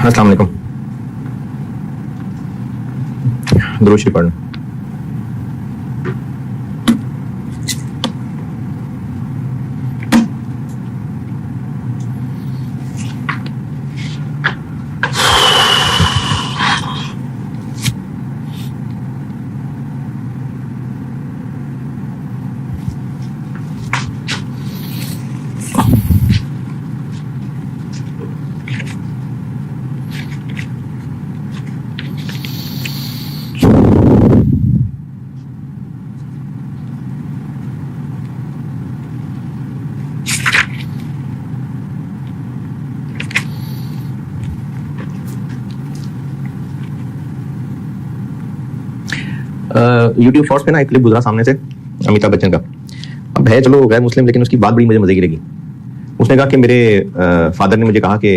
अस्सलाम वालेकुम। दुरूद शरीफ पढ़ना। यूट्यूब शॉर्ट्स पे ना एक क्लिप गुजरा सामने से अमिताभ बच्चन का। अब है चलो गैर मुस्लिम, लेकिन उसकी बात बड़ी मुझे मजे की लगी। उसने कहा कि मेरे फादर ने मुझे कहा कि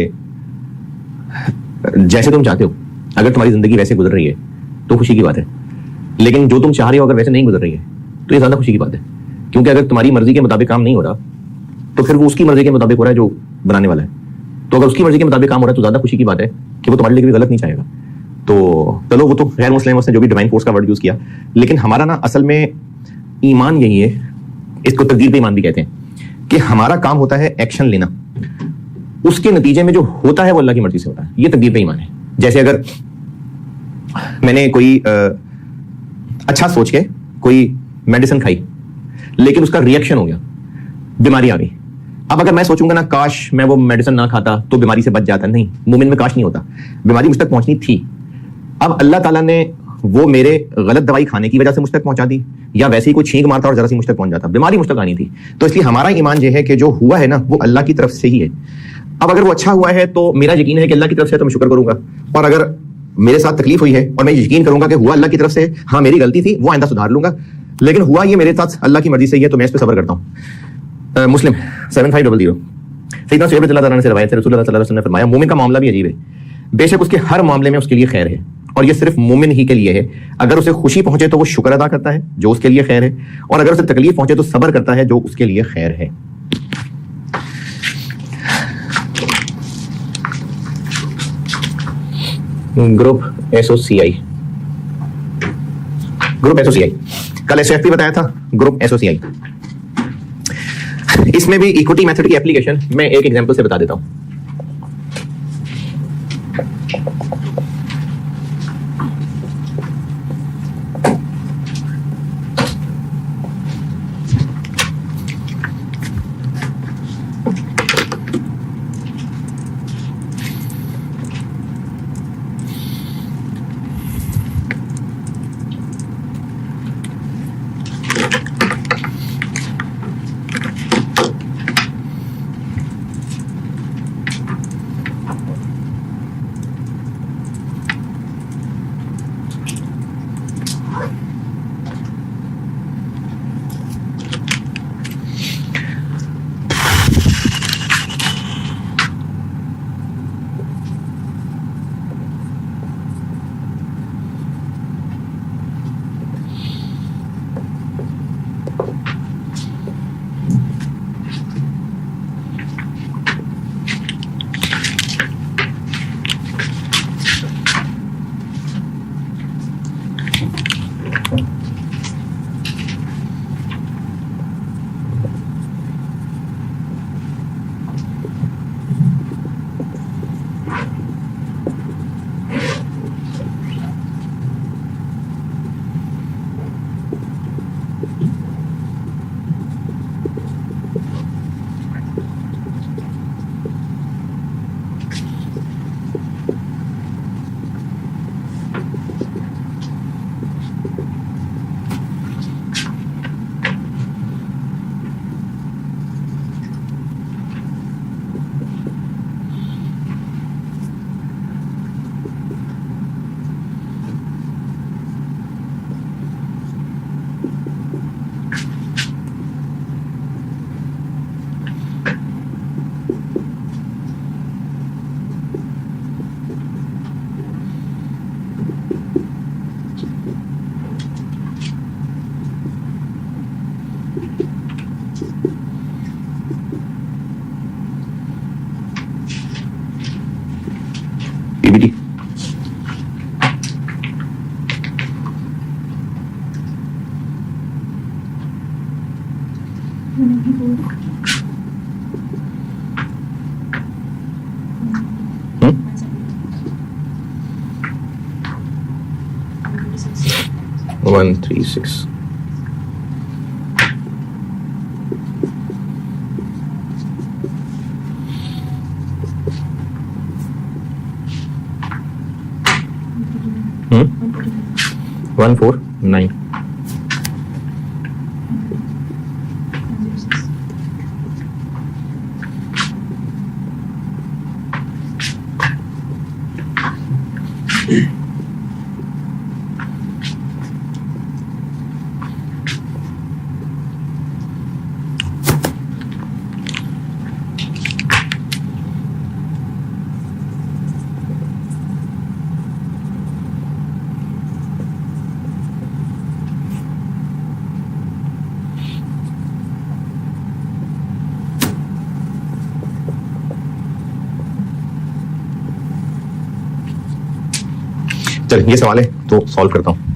जैसे तुम चाहते हो, अगर तुम्हारी जिंदगी वैसे गुजर रही है तो खुशी की बात है, लेकिन जो तुम चाह रहे हो अगर वैसे नहीं गुजर रही है तो ये ज्यादा खुशी की बात है। क्योंकि अगर तुम्हारी मर्जी के मुताबिक काम नहीं हो रहा तो फिर वो उसकी मर्जी के मुताबिक हो रहा है जो बनाने वाला है। तो अगर उसकी मर्जी के मुताबिक काम हो रहा है तो ज्यादा खुशी की बात है कि वो तुम्हारे लिए भी गलत नहीं चाहेगा। तो चलो वो तो गैर मुस्लिम, उसने जो भी डिवाइन फोर्स का वर्ड यूज किया, लेकिन हमारा ना असल में ईमान यही है, इसको तकदीर पे ईमान भी कहते हैं, कि हमारा काम होता है एक्शन लेना, उसके नतीजे में जो होता है वो अल्लाह की मर्जी से होता है। ये तकदीर पे ईमान है। जैसे अगर मैंने कोई अच्छा सोच के कोई मेडिसिन खाई, लेकिन उसका रिएक्शन हो गया, बीमारी आ गई। अब अगर मैं सोचूंगा ना काश मैं वो मेडिसिन ना खाता तो बीमारी से बच जाता, नहीं, मोमिन में काश नहीं होता, बीमारी मुझ तक पहुंचनी थी। अब अल्लाह ताला ने वो मेरे गलत दवाई खाने की वजह से मुझ तक पहुंचा दी, या वैसे ही कोई छींक मारता और जरा सी मुझ तक पहुंच जाता, बीमारी मुझ तक आनी थी। तो इसलिए हमारा ईमान ये है कि जो हुआ है ना वो अल्लाह की तरफ से ही है। अब अगर वो अच्छा हुआ है तो मेरा यकीन है कि अल्लाह की तरफ से, तो मैं शुक्र करूंगा। और अगर मेरे साथ तकलीफ हुई है और मैं यकीन करूंगा कि हुआ अल्लाह की तरफ से, हाँ मेरी गलती थी, वो आइंदा सुधार लूंगा, लेकिन हुआ ये मेरे साथ अल्लाह की मर्जी से ही है, तो मैं इस पर सब्र करता हूँ। मुस्लिम 7500 सैयदना शुएब रज़ियल्लाहु अन्हु से रवायत है, रसूलुल्लाह सल्लल्लाहु अलैहि वसल्लम ने फरमाया, मोमिन का मामला भी अजीब है, बेशक उसके हर मामले में उसके लिए खैर है, और ये सिर्फ मोमिन ही के लिए है। अगर उसे खुशी पहुंचे तो वो शुक्र अदा करता है जो उसके लिए खैर है, और अगर उसे तकलीफ पहुंचे तो सब्र करता है जो उसके लिए खैर है। ग्रुप एसओसीआई, कल एसओएफपी बताया था, ग्रुप एसओसीआई। इसमें भी इक्विटी मेथड की एप्लीकेशन मैं एक एग्जांपल से बता देता हूं। 136. Hmm? 149. चल ये सवाल है तो सॉल्व करता हूं।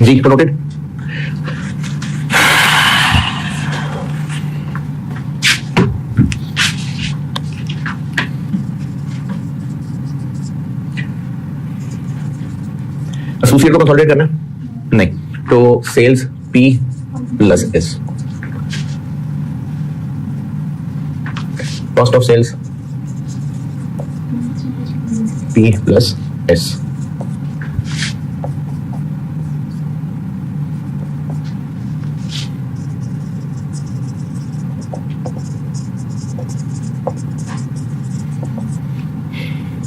जी नोटेड। एसोसिएट को कंसोलिडेट करना नहीं, तो sales P plus S, cost of sales P plus S,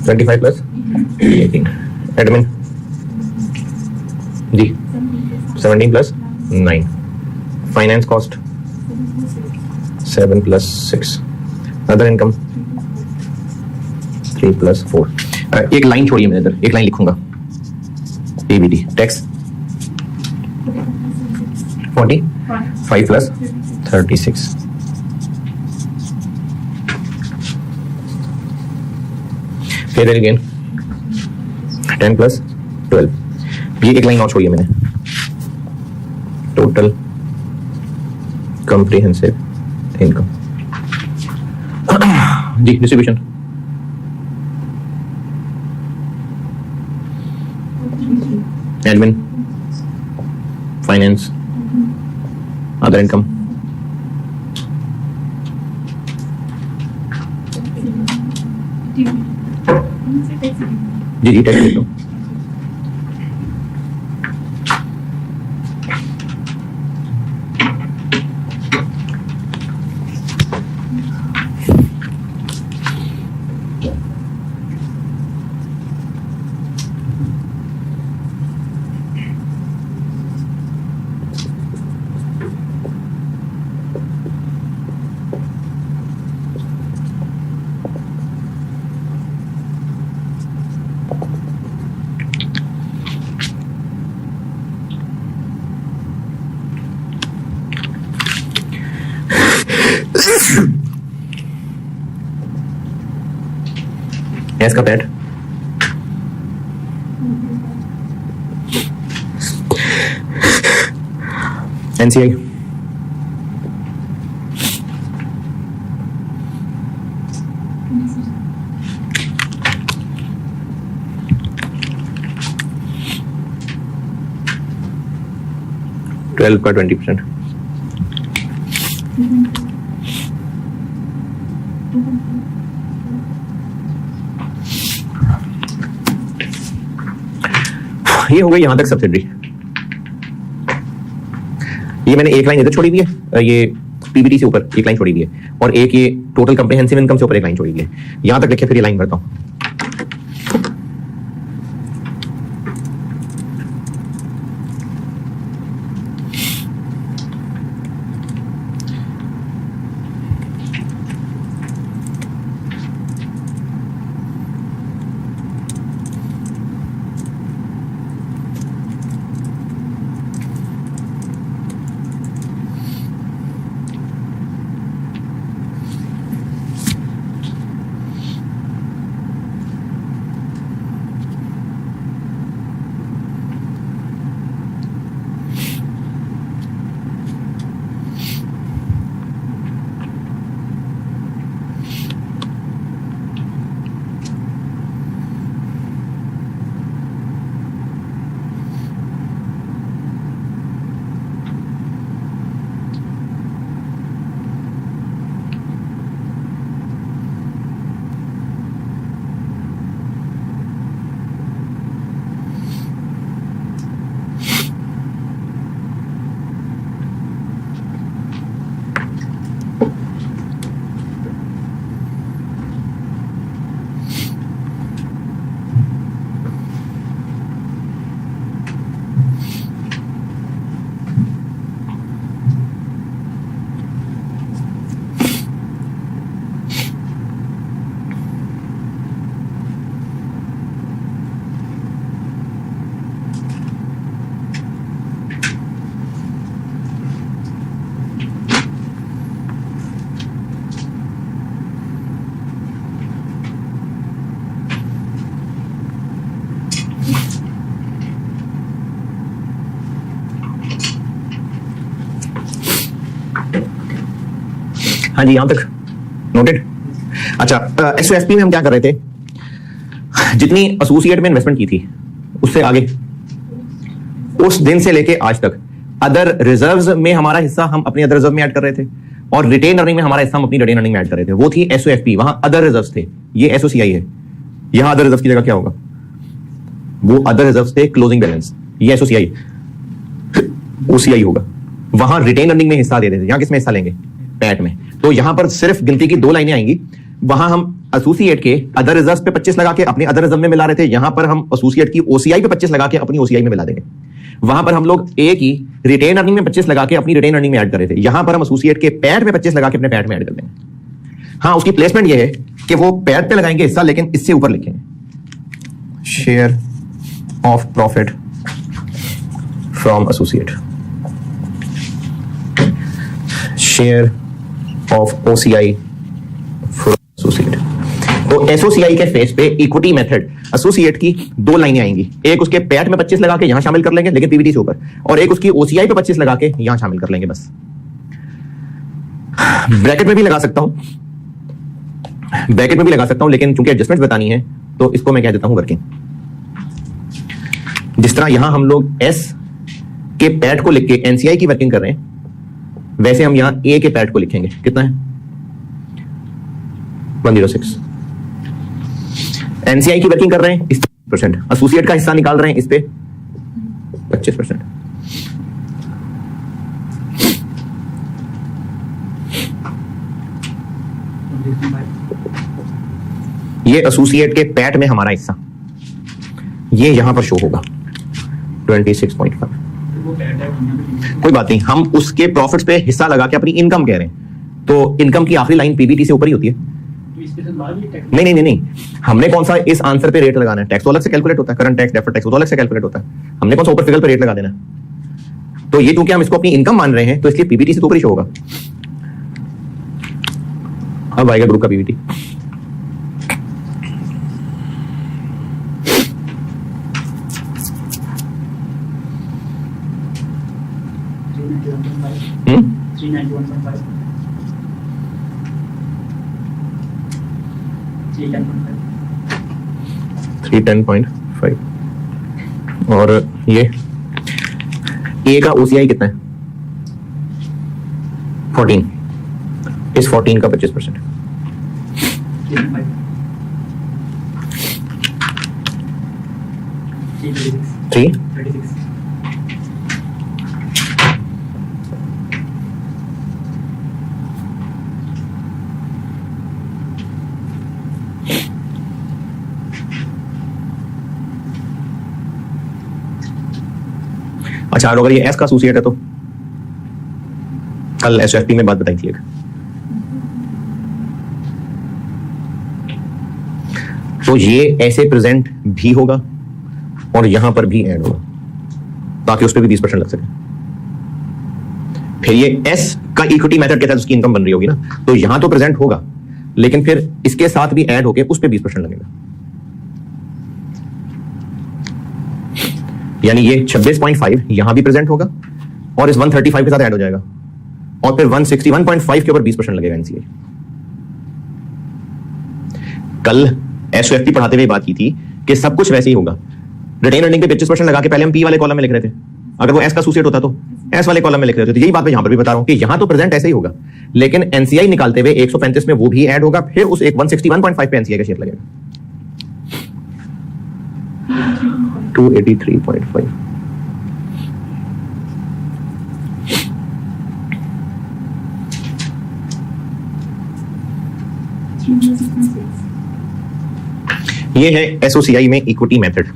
$25 plus 18, admin जी 17 plus 9, finance cost 7 plus 6, other income 3 plus 4। एक लाइन छोड़िए, मैं इधर एक लाइन लिखूंगा, एबीडी टैक्स 45 प्लस 36, फिर अगेन 10 प्लस 12। ये एक लाइन और छोड़िए मैंने, टोटल कॉम्प्रिहेंसिव इनकम जी distribution admin finance other income जी टैक्स लिख लो। एस का पैट, एनसीआई, ट्वेल्व का 20%, ये हो गई यहां तक सब्सिडरी। ये मैंने एक लाइन इधर छोड़ी हुई है, ये पीबीटी से ऊपर एक लाइन छोड़ी हुई है, और एक ये टोटल कंप्रिहेंसिव इनकम से ऊपर एक लाइन छोड़ी हुई है। यहां तक लिखे, फिर ये लाइन भरता हूं। हाँ जी, यहां तक नोटेड। अच्छा, एसओएफपी में हम क्या कर रहे थे, जितनी एसोसिएट में इन्वेस्टमेंट की थी उससे आगे, उस दिन से लेके आज तक अदर रिजर्व्स में हमारा हिस्सा हम अपनी अदर रिजर्व में ऐड कर रहे थे, और रिटेन अर्निंग में हमारा हिस्सा हम अपनी रिटेन अर्निंग में ऐड कर रहे थे। वो थी एसओएफपी, वहां अदर रिजर्व्स थे। ये एसओसीआई है। यहां अदर रिजर्व की जगह क्या होगा, वो अदर रिजर्व्स थे, क्लोजिंग बैलेंस। ये एसओसीआई ओसीआई होगा। वहां रिटेन अर्निंग में हिस्सा दे देते, यहां किस में हिस्सा लेंगे, पैट में। तो यहां पर सिर्फ गिनती की 2 लाइनें आएंगी। वहां हम एसोसिएट के अदर रिजर्व पे 25 लगा के अपने अदर रिजर्व में मिला रहे थे, यहां पर हम एसोसिएट की ओसीआई पे 25 लगा के अपनी ओसीआई में मिला देंगे। वहां पर हम लोग ए की रिटेन अर्निंग में 25 लगा के अपनी रिटेन अर्निंग में ऐड कर रहे थे, यहां पर हम एसोसिएट के पैट में 25 लगा के अपने पैट में ऐड कर देंगे। हाँ, उसकी प्लेसमेंट ये है कि वो पैट पे लगाएंगे हिस्सा, लेकिन इससे ऊपर लिखेंगे share of profit from associate, share of OCI from associate. तो एसओसीआई के फेस पे इक्विटी मेथड एसोसिएट की 2 लाइनें आएंगी, एक उसके पैट में 25 लगा के यहां शामिल कर लेंगे लेकिन पीबीटी से ऊपर, और एक उसकी ओसीआई पे 25 लगा के यहां शामिल कर लेंगे। बस ब्रैकेट में भी लगा सकता हूं, ब्रैकेट में भी लगा सकता हूं, लेकिन चूंकि एडजस्टमेंट बतानी है तो इसको मैं कह देता हूं वर्किंग। जिस तरह यहां हम लोग एस के पैट को लिख के एनसीआई की वर्किंग कर रहे हैं, वैसे हम यहां ए के पैट को लिखेंगे। कितना है, 106। एनसीआई की वर्किंग कर रहे हैं इस 30%, एसोसिएट का हिस्सा निकाल रहे हैं इस पे 25%। ये एसोसिएट के पैट में हमारा हिस्सा, ये यहां पर शो होगा 26.5। कोई बात नहीं, हम उसके प्रॉफिट्स पे हिस्सा लगा के अपनी इनकम कह रहे हैं, तो इनकम की आखिरी लाइन पीबीटी से ऊपर ही होती है। नहीं नहीं नहीं नहीं, हमने कौन सा इस आंसर पे रेट लगाना है, टैक्स तो अलग से कैलकुलेट होता है, करंट टैक्स डेफर्ड टैक्स तो अलग से कैलकुलेट होता है, हमने कौन सा ऊपर फिगर पे रेट लगा देना है। तो ये क्योंकि हम इसको अपनी इनकम मान रहे हैं तो इसलिए पीबीटी से तो ऊपर ही शो होगा। अब आएगा ग्रुप का पीबीटी, 391.5, 310.5 और ये ए का OCI कितना है? 14, इस 14 का 25%, 3 36. अच्छा, और अगर ये एस का एसोसिएट है तो कल SFP में बात बताई थी एक, तो ये ऐसे प्रेजेंट भी होगा और यहां पर भी ऐड होगा ताकि उस पर भी 20% लग सके। फिर ये एस का इक्विटी मेथड के तहत उसकी इनकम बन रही होगी ना, तो यहां तो प्रेजेंट होगा लेकिन फिर इसके साथ भी ऐड होके उस पर 20% लगेगा। यानी ये 26.5 यहां भी प्रेजेंट होगा और इस 135 के साथ ऐड हो जाएगा और फिर 161.5 के ऊपर 20% लगेगा NCI। कल SOFT पढ़ाते हुए बात की थी कि सब कुछ वैसे ही होगा। रिटेन अर्निंग पे 25% लगा के पहले हम P वाले कॉलम में लिख रहे थे, अगर वो S का एसोसिएट होता तो S वाले कॉलम में लिख रहे थे। तो यही बात मैं यहां पर भी बता रहा हूं कि यहां तो प्रेजेंट ऐसे ही होगा लेकिन NCI निकालते हुए 135 में वो भी ऐड होगा, फिर उस 161.5 पे NCI का शेयर लगेगा। 283.5 ये है SOCI में इक्विटी मेथड।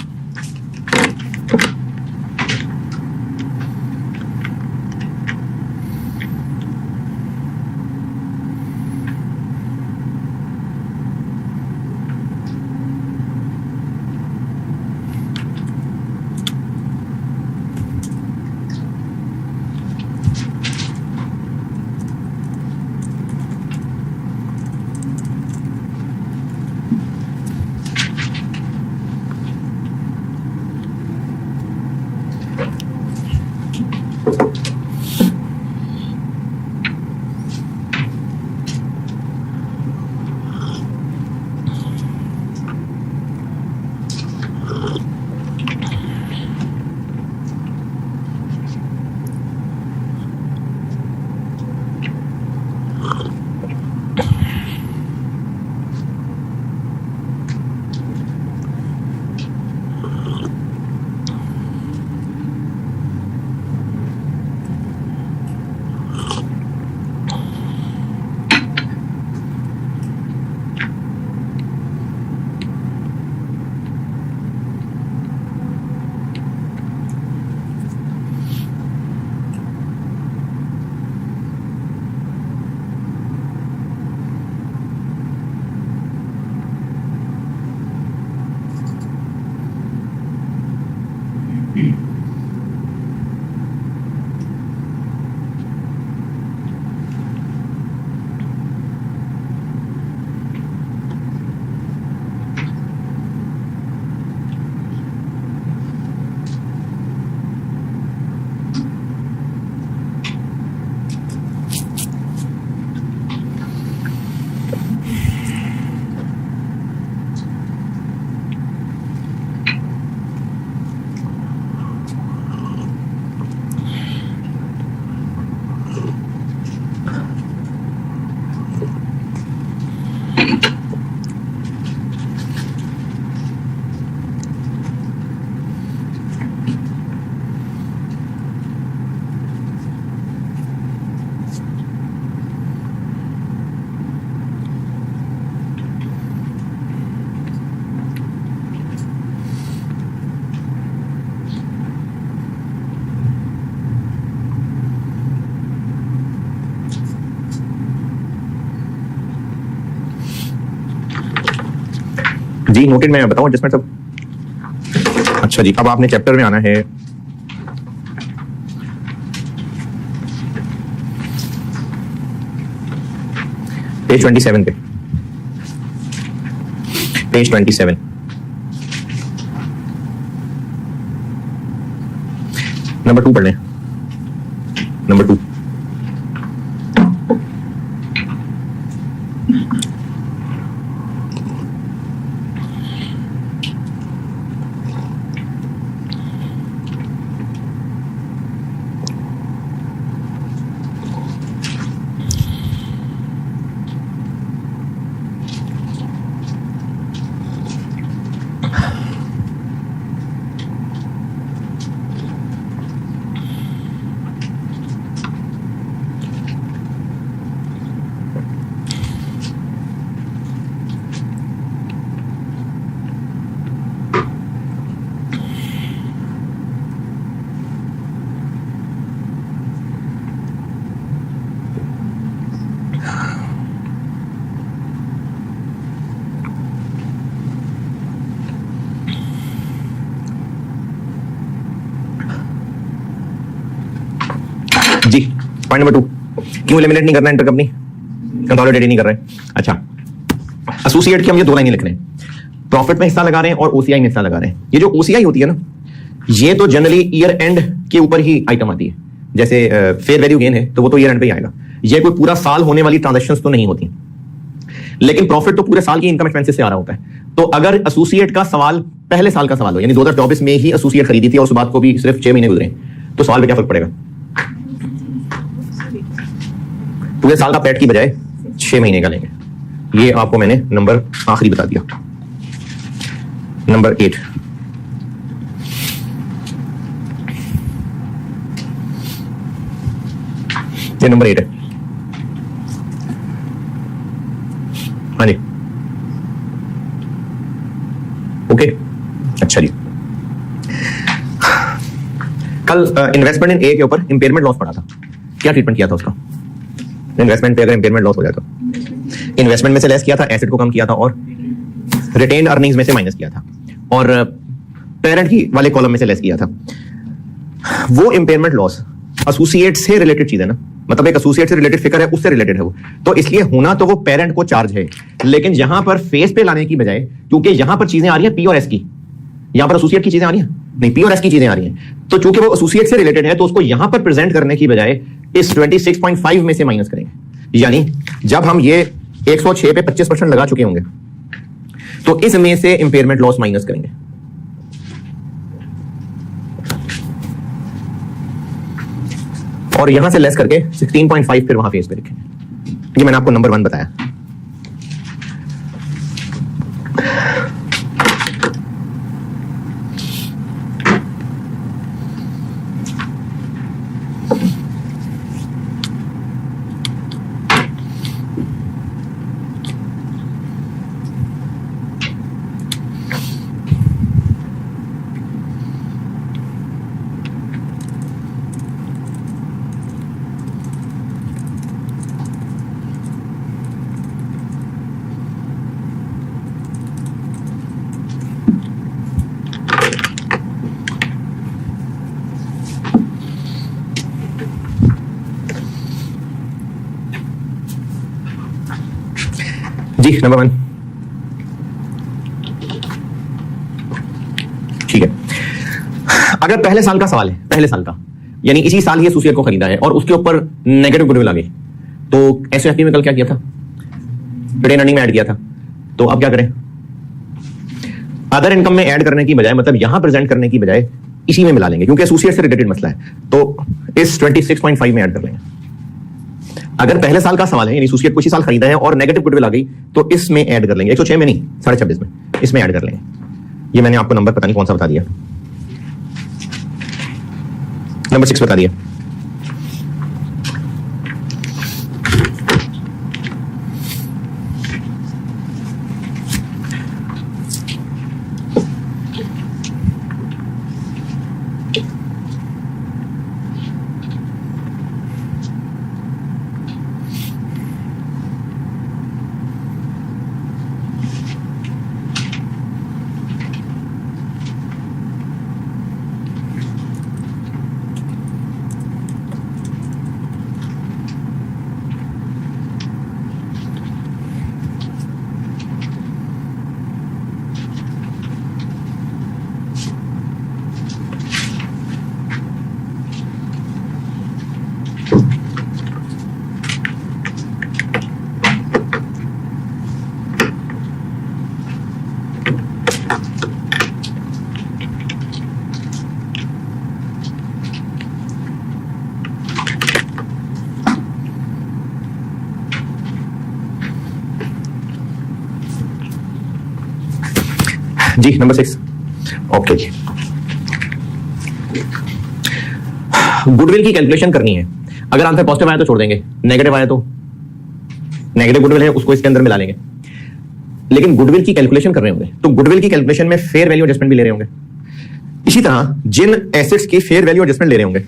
जी नोटेड मैं बताऊं एडजस्टमेंट सब। अच्छा जी, अब आपने चैप्टर में आना है पेज 27 पे, पेज 27 नंबर 2 पढ़ लें। नंबर 2 पॉइंट नंबर 2, क्यों एलिमिनेट नहीं करना इंटरकंपनी, कंसोलिडेट नहीं कर रहे? अच्छा, एसोसिएट की हम ये 2 लाइनें लिख रहे हैं, प्रॉफिट में हिस्सा लगा रहे हैं और ओसीआई में हिस्सा लगा रहे हैं। ये जो ओसीआई होती है ना, ये तो जनरली ईयर एंड के ऊपर ही आइटम आती है। जैसे फेयर वैल्यू गेन है तो वो तो ईयर एंड पे ही आएगा, ये कोई पूरा साल होने वाली ट्रांजैक्शंस तो नहीं होती। लेकिन प्रॉफिट तो पूरे साल की इनकम एक्सपेंसेस से आ रहा होता है। तो अगर एसोसिएट का सवाल पहले साल का सवाल हो, यानी 2024 में ही एसोसिएट खरीदी थी और उस बात को भी सिर्फ 6 महीने गुजरे, तो सवाल पे क्या फर्क पड़ेगा? पूरे साल का पैट की बजाय 6 महीने का लेंगे। ये आपको मैंने नंबर आखिरी बता दिया, नंबर 8। ये नंबर 8 है। हाँ जी, ओके, अच्छा जी। कल इन्वेस्टमेंट इन ए के ऊपर इंपेयरमेंट लॉस पड़ा था, क्या ट्रीटमेंट किया था उसका? इन्वेस्टमेंट पे अगर इंपेयरमेंट लॉस हो जाए तो इन्वेस्टमेंट में से लेस किया था, एसेट को कम किया था और रिटेन्ड अर्निंग्स में से माइनस किया था और पेरेंट की वाले कॉलम में से लेस किया था। वो इंपेयरमेंट लॉस एसोसिएट से रिलेटेड चीज है ना, मतलब एक एसोसिएट से रिलेटेड फिगर है, उससे रिलेटेड है वो, तो इसलिए होना तो वो पेरेंट को चार्ज है। लेकिन यहां पर फेस पे लाने की बजाय, क्योंकि यहां पर चीजें आ रही हैं पी और एस की, यहां पर एसोसिएट की चीजें आ रही हैं नहीं, पी और एस की चीजें आ रही हैं, तो चूंकि वो एसोसिएट से रिलेटेड है तो उसको यहां पर प्रेजेंट करने की बजाय इस 26.5 में से माइनस करेंगे। यानी जब हम ये 106 पे 25% लगा चुके होंगे तो इसमें से इंपेयरमेंट लॉस माइनस करेंगे। और यहां से लेस करके 16.5 फिर वहां फेस पे लिखेंगे। ये मैंने आपको नंबर 1 बताया। जी नंबर 1, ठीक है। अगर पहले साल का सवाल है, पहले साल का यानी इसी साल ही एसोसिएट को खरीदा है और उसके ऊपर नेगेटिव गुडविल आ गई, तो एसओएफपी में कल क्या किया था? रिटेन अर्निंग में ऐड किया था। तो अब क्या करें? अदर इनकम में ऐड करने की बजाय, मतलब यहां प्रेजेंट करने की बजाय इसी में मिला लेंगे, क्योंकि एसोसिएट से रिलेटेड मसला है, तो इस 26.5 में ऐड कर लेंगे। अगर पहले साल का सवाल है यानी एसोसिएट कुछ ही साल खरीदा है और नेगेटिव गुडविल आ गई, तो इसमें ऐड कर लेंगे। 106 में नहीं, 26.5 में, इसमें ऐड कर लेंगे। ये मैंने आपको नंबर पता नहीं कौन सा बता दिया, नंबर 6 बता दिया। जी नंबर 6, ओके जी। गुडविल की कैलकुलेशन करनी है। अगर आंसर पॉजिटिव आया तो छोड़ देंगे, नेगेटिव आया तो नेगेटिव गुडविल है उसको इसके अंदर मिला लेंगे। लेकिन गुडविल की कैलकुलेशन कर रहे होंगे तो गुडविल की कैलकुलेशन में फेयर वैल्यू एडजस्टमेंट भी ले रहे होंगे। इसी तरह जिन एसेट्स की फेयर वैल्यू एडजस्टमेंट ले रहे होंगे,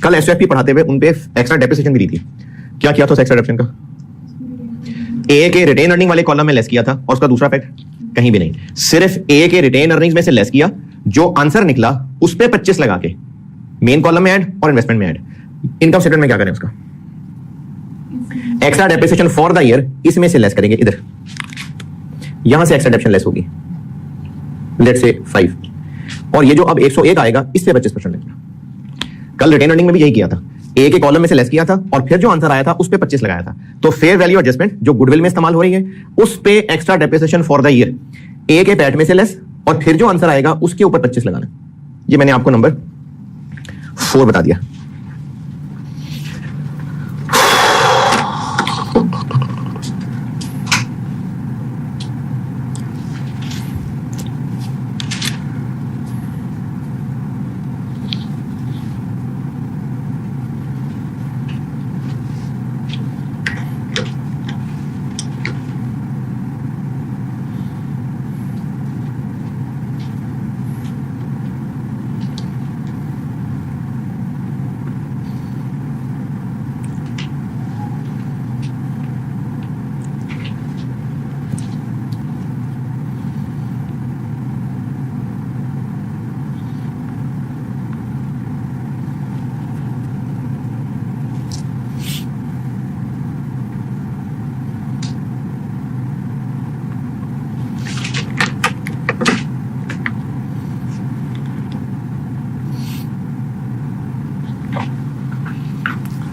कल एसओएफपी पढ़ाते हुए उन पे एक्स्ट्रा डेप्रिसिएशन भी दी थी। क्या किया था एक्स्ट्रा डेप्रिसिएशन का? ए के रिटेन अर्निंग वाले कॉलम में लेस किया था और उसका दूसरा फैक्ट कहीं भी नहीं, सिर्फ ए के रिटेन अर्निंग्स में से लेस किया, जो आंसर निकला उस पे 25 लगा के मेन कॉलम में ऐड और इन्वेस्टमेंट में ऐड। इनकम स्टेटमेंट में क्या करें उसका? Extra depreciation for the year इसमें से लेस करेंगे, इधर यहां से एक्स्ट्रा डेप्रिसिएशन लेस होगी, लेट्स से 5, और ये जो अब 101 आएगा इस पे 25% लगेगा। कल रिटेन अर्निंग में भी यही किया था, ए के कॉलम में से लेस किया था और फिर जो आंसर आया था उस पे 25 लगाया था। तो फेयर वैल्यू एडजस्टमेंट जो गुडविल में इस्तेमाल हो रही है उस पे extra depreciation for the year A के पैट में से लेस और फिर जो आंसर आएगा उसके ऊपर 25 लगाना। ये मैंने आपको नंबर 4 बता दिया।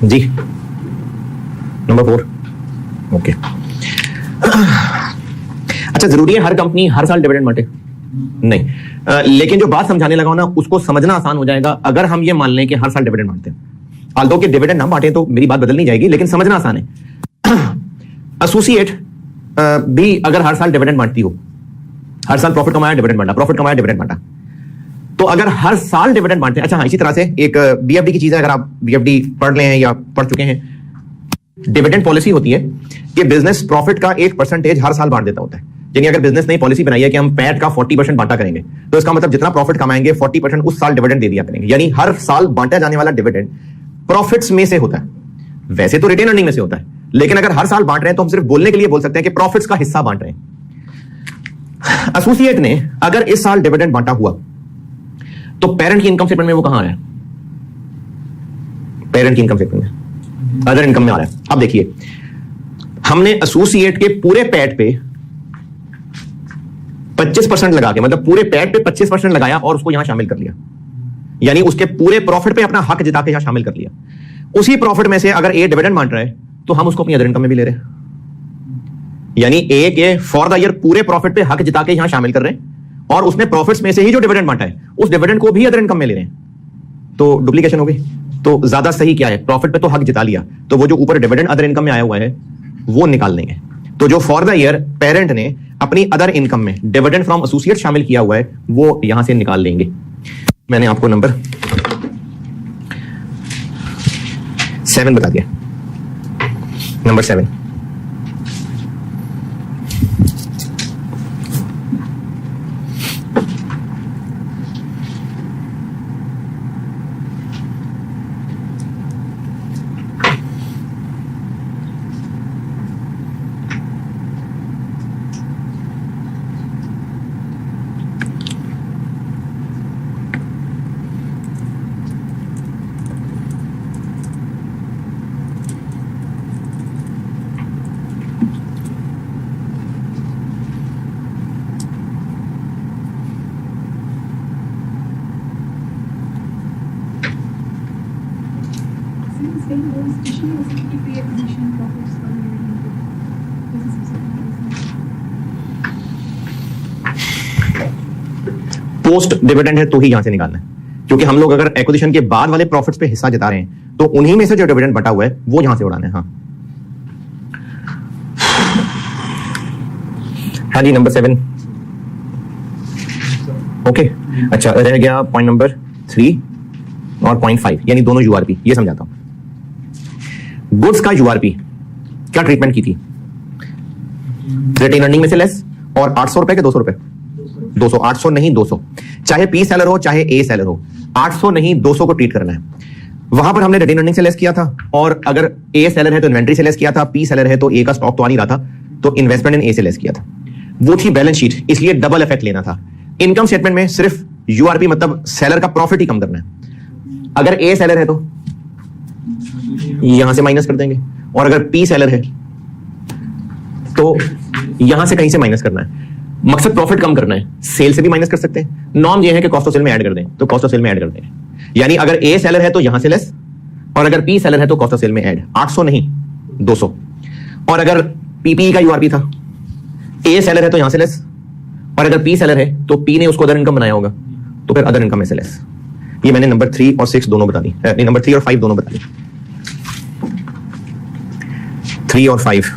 जी नंबर 4 ओके। अच्छा, जरूरी है हर कंपनी हर साल डिविडेंड बांटे? नहीं, लेकिन जो बात समझाने लगा ना उसको समझना आसान हो जाएगा अगर हम ये मान लें कि हर साल डिविडेंड बांटते हैं। आल्दो के डिविडेंड ना बांटे तो मेरी बात बदल नहीं जाएगी, लेकिन समझना आसान है। एसोसिएट भी अगर हर साल डिविडेंड बांटती हो, हर साल प्रॉफिट कमाया डिविडेंड बांटा, प्रॉफिट कमाया डिविडेंड बांटा, तो अगर हर साल डिविडेंड बांटते हैं। अच्छा हाँ, इसी तरह से एक बीएफडी की चीज है, अगर आप बीएफडी पढ़ ले हैं या पढ़ चुके हैं, डिविडेंड पॉलिसी होती है कि बिजनेस प्रॉफिट का 1% हर साल बांट देता होता है। यानी अगर बिजनेस ने पॉलिसी बनाई है कि हम पैट का 40% बांटा करेंगे, तो इसका मतलब जितना प्रॉफिट कमाएंगे 40% उस साल डिविडेंड दे दिया करेंगे। यानी हर साल बांटा जाने वाला डिविडेंड प्रॉफिट्स में से होता है। वैसे तो रिटेन अर्निंग में से होता है, लेकिन अगर हर साल बांट रहे हैं तो हम सिर्फ बोलने के लिए बोल सकते हैं कि प्रॉफिट्स का हिस्सा बांट रहे हैं। एसोसिएट ने अगर इस साल डिविडेंड बांटा हुआ तो पेरेंट की इनकम स्टेटमेंट में वो कहां आ रहा है? पेरेंट की इनकम स्टेटमेंट में अदर इनकम में आ रहा है। अब देखिए, हमने एसोसिएट के पूरे पैट पे 25% लगा के, मतलब पूरे पैट पे 25% लगाया और उसको यहां शामिल कर लिया। यानी उसके पूरे प्रॉफिट पे अपना हक जिता के यहां शामिल कर लिया। उसी प्रॉफिट में से अगर ए डिविडेंड बांट रहा है तो हम उसको अपनी अदर इनकम में भी ले रहे हैं। यानी ए के फॉर द ईयर पूरे प्रॉफिट पे हक जिता के यहां शामिल कर रहे हैं और उसने प्रॉफिट्स में से ही जो डिविडेंड बांटा है उस डिविडेंड को भी अदर इनकम में ले रहे हैं। तो डुप्लीकेशन हो गई। तो ज्यादा सही क्या है? प्रॉफिट पे तो हक जिता लिया, तो वो जो ऊपर डिविडेंड अदर इनकम में आया हुआ है वो निकाल लेंगे। तो जो फॉर द ईयर पेरेंट ने अपनी अदर इनकम में डिविडेंड फ्रॉम एसोसिएट शामिल किया हुआ है वो यहां से निकाल लेंगे। मैंने आपको नंबर 7 बता दिया। नंबर 7, पोस्ट डिविडेंड है तो ही यहां से निकालना है, क्योंकि हम लोग अगर एक्विजिशन के बाद वाले प्रॉफिट्स पे हिस्सा जता रहे हैं तो उन्हीं में से जो डिविडेंड बटा हुआ है वो यहां से उड़ाना है। हाँ जी, नंबर 7 ओके। अच्छा, रह गया पॉइंट नंबर 3 और पॉइंट 5, यानी दोनों यूआरपी। ये समझाता हूं। गुड्स का यूआरपी क्या ट्रीटमेंट की थी? रिटेन अर्निंग में से लेस और 800 रुपए के 200 रुपए, 200, 800 नहीं 200। चाहे पी सेलर हो चाहे ए सेलर हो, 800 नहीं 200 को ट्रीट करना है। वहां पर हमने रिटेन अर्निंग से लेस किया था, और अगर ए सेलर है तो इन्वेंट्री से लेस किया था, पी सेलर है तो ए का स्टॉक तो आ नहीं रहा था तो इन्वेस्टमेंट इन ए से लेस किया था। वो थी बैलेंस शीट, इसलिए डबल इफेक्ट लेना था। इनकम स्टेटमेंट में सिर्फ यूआरपी मतलब सेलर का प्रॉफिट ही कम करना है। अगर ए सेलर है तो यहां से माइनस कर देंगे, और अगर पी सेलर है तो यहां से कहीं से माइनस करना है। मकसद प्रॉफिट कम करना है, सेल से भी माइनस कर सकते हैं। नॉर्म ये है कि कॉस्ट ऑफ सेल में ऐड कर दें, तो कॉस्ट ऑफ सेल में ऐड कर दें, यानी अगर ए सेलर है तो यहां से लेस, और अगर पी सेलर है तो कॉस्ट ऑफ सेल में ऐड। 800 नहीं 200। और अगर पीपी का यूआरपी था, ए सेलर है तो यहां से लेस, और अगर पी सेलर है तो पी ने उसको अदर इनकम बनाया होगा, तो फिर अदर इनकम में से लेस। ये मैंने नंबर 3 और 6 दोनों बता दी, नंबर 3 और 5 दोनों बता दी। 3 और 5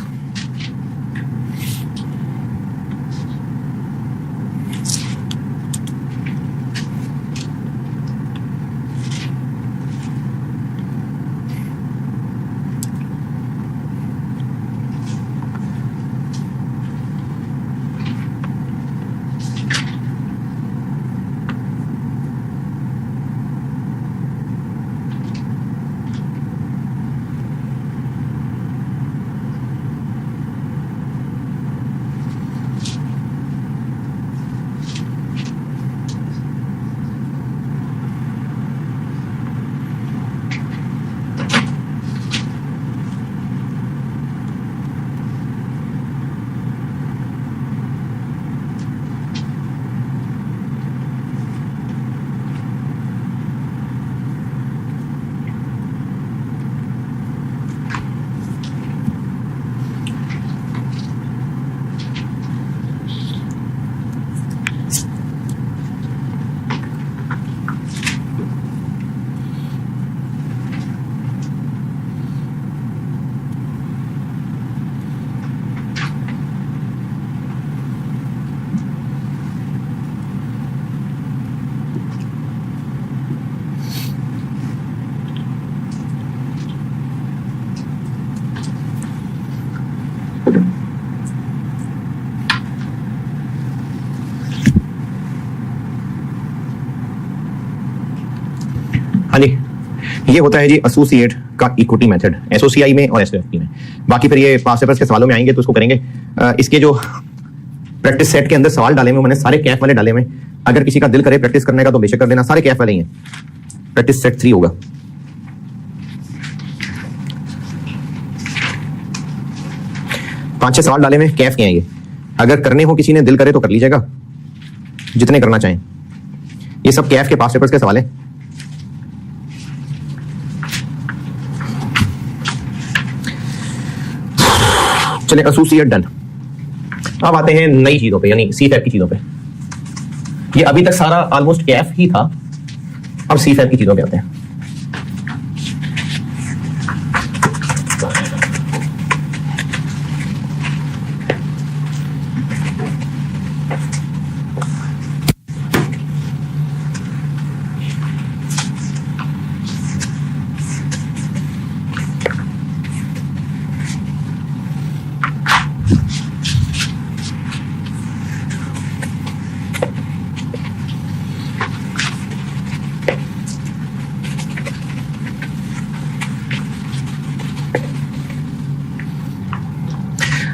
हाँ जी, ये होता है जी एसोसिएट का इक्विटी मेथड, एसओसीआई में और एसओएफपी में। बाकी फिर ये पास पेपर्स के सवालों में आएंगे तो उसको करेंगे। इसके जो प्रैक्टिस सेट के अंदर सवाल डाले हुए मैंने सारे कैफ वाले डाले हुए। अगर किसी का दिल करे प्रैक्टिस करने का तो बेशक कर देना, सारे कैफ वाले ही हैं। प्रैक्टिस सेट 3 होगा। पांच छह सवाल डाले में कैफ के हैं ये। अगर करने हो किसी ने दिल करे तो कर लीजिएगा, जितने करना चाहें। ये सब कैफ के पास पेपर्स के सवाल हैं। चले एसोसिएट डन। अब आते हैं नई चीजों पे, यानी सी फैप की चीजों पे। ये अभी तक सारा ऑलमोस्ट कैफ ही था, अब सी फैप की चीजों पे आते हैं।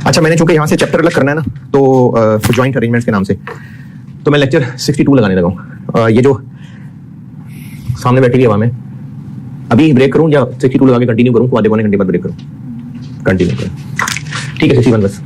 अच्छा, मैंने चूंकि यहां से चैप्टर अलग करना है ना, तो जॉइंट अरेंजमेंट्स के नाम से तो मैं लेक्चर 62 लगाने लगा हूं। ये जो सामने बैठी हुई हवा में, अभी ब्रेक करूं या 62 लगा के कंटिन्यू करूं? आधे पौने घंटे बाद ब्रेक करूं? कंटिन्यू करूं, ठीक है। 61 बस।